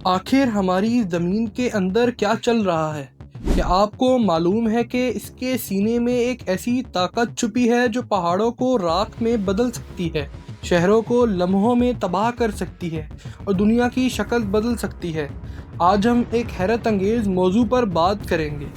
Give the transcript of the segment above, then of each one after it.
آخر ہماری زمین کے اندر کیا چل رہا ہے؟ کیا آپ کو معلوم ہے کہ اس کے سینے میں ایک ایسی طاقت چھپی ہے جو پہاڑوں کو راکھ میں بدل سکتی ہے، شہروں کو لمحوں میں تباہ کر سکتی ہے اور دنیا کی شکل بدل سکتی ہے؟ آج ہم ایک حیرت انگیز موضوع پر بات کریں گے۔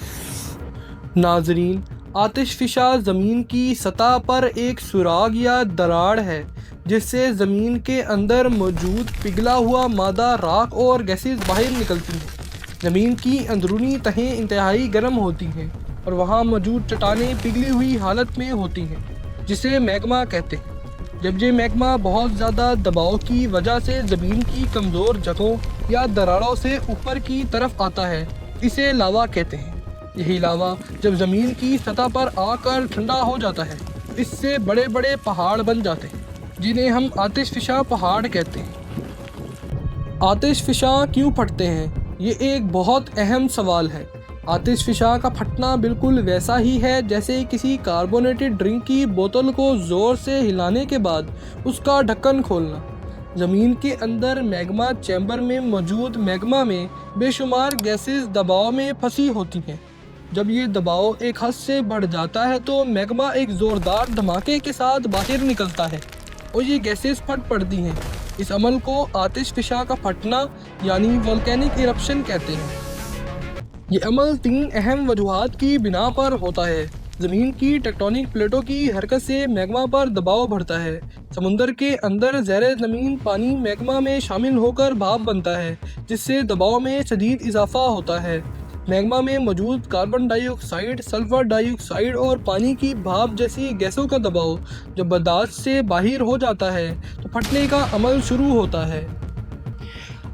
ناظرین، آتش فشاں زمین کی سطح پر ایک سوراخ یا دراڑ ہے جس سے زمین کے اندر موجود پگھلا ہوا مادہ، راکھ اور گیسز باہر نکلتی ہیں۔ زمین کی اندرونی تہیں انتہائی گرم ہوتی ہیں اور وہاں موجود چٹانیں پگھلی ہوئی حالت میں ہوتی ہیں جسے میگما کہتے ہیں۔ جب یہ میگما بہت زیادہ دباؤ کی وجہ سے زمین کی کمزور جگہوں یا دراڑوں سے اوپر کی طرف آتا ہے، اسے لاوا کہتے ہیں۔ یہی لاوا جب زمین کی سطح پر آ کر ٹھنڈا ہو جاتا ہے، اس سے بڑے بڑے پہاڑ بن جاتے ہیں جنہیں ہم آتش فشاں پہاڑ کہتے ہیں۔ آتش فشاں کیوں پھٹتے ہیں؟ یہ ایک بہت اہم سوال ہے۔ آتش فشاں کا پھٹنا بالکل ویسا ہی ہے جیسے کسی کاربونیٹڈ ڈرنک کی بوتل کو زور سے ہلانے کے بعد اس کا ڈھکن کھولنا۔ زمین کے اندر میگما چیمبر میں موجود میگما میں بے شمار گیسز دباؤ میں پھنسی ہوتی ہیں۔ جب یہ دباؤ ایک حد سے بڑھ جاتا ہے تو میگما ایک زوردار دھماکے کے ساتھ باہر نکلتا ہے اور یہ گیسز پھٹ پڑتی ہیں۔ اس عمل کو آتش فشاں کا پھٹنا یعنی والکینک ایرپشن کہتے ہیں۔ یہ عمل 3 اہم وجوہات کی بنا پر ہوتا ہے۔ زمین کی ٹیکٹونک پلیٹوں کی حرکت سے میگما پر دباؤ بڑھتا ہے۔ سمندر کے اندر زیر زمین پانی میگما میں شامل ہو کر بھاپ بنتا ہے جس سے دباؤ میں شدید اضافہ ہوتا ہے۔ میگما میں موجود کاربن ڈائی آکسائیڈ، سلفر ڈائی آکسائیڈ اور پانی کی بھاپ جیسی گیسوں کا دباؤ جب برداشت سے باہر ہو جاتا ہے تو پھٹنے کا عمل شروع ہوتا ہے۔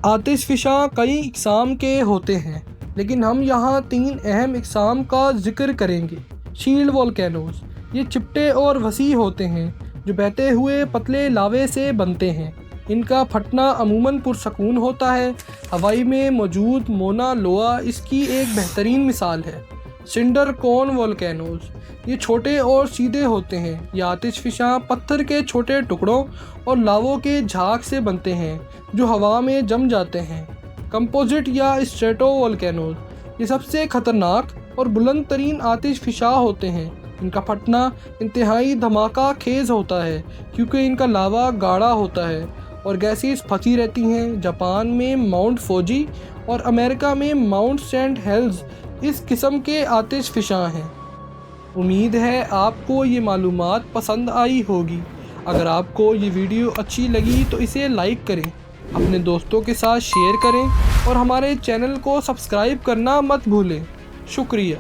آتش فشاں کئی اقسام کے ہوتے ہیں لیکن ہم یہاں 3 اہم اقسام کا ذکر کریں گے۔ شیلڈ والکینوز، یہ چپٹے اور وسیع ہوتے ہیں جو بہتے ہوئے پتلے لاوے سے بنتے ہیں۔ ان کا پھٹنا عموماً پرسکون ہوتا ہے۔ ہوائی میں موجود مونا لوا اس کی ایک بہترین مثال ہے۔ سنڈر کون والکینوز، یہ چھوٹے اور سیدھے ہوتے ہیں۔ یہ آتش فشاں پتھر کے چھوٹے ٹکڑوں اور لاووں کے جھاگ سے بنتے ہیں جو ہوا میں جم جاتے ہیں۔ کمپوزٹ یا اسٹریٹو والکینوز، یہ سب سے خطرناک اور بلند ترین آتش فشاں ہوتے ہیں۔ ان کا پھٹنا انتہائی دھماکہ خیز ہوتا ہے کیونکہ ان کا لاوا گاڑھا ہوتا ہے اور گیسز پھنسی رہتی ہیں۔ جاپان میں ماؤنٹ فوجی اور امریکہ میں ماؤنٹ سینٹ ہیلز اس قسم کے آتش فشاں ہیں۔ امید ہے آپ کو یہ معلومات پسند آئی ہوگی۔ اگر آپ کو یہ ویڈیو اچھی لگی تو اسے لائک کریں، اپنے دوستوں کے ساتھ شیئر کریں اور ہمارے چینل کو سبسکرائب کرنا مت بھولیں۔ شکریہ۔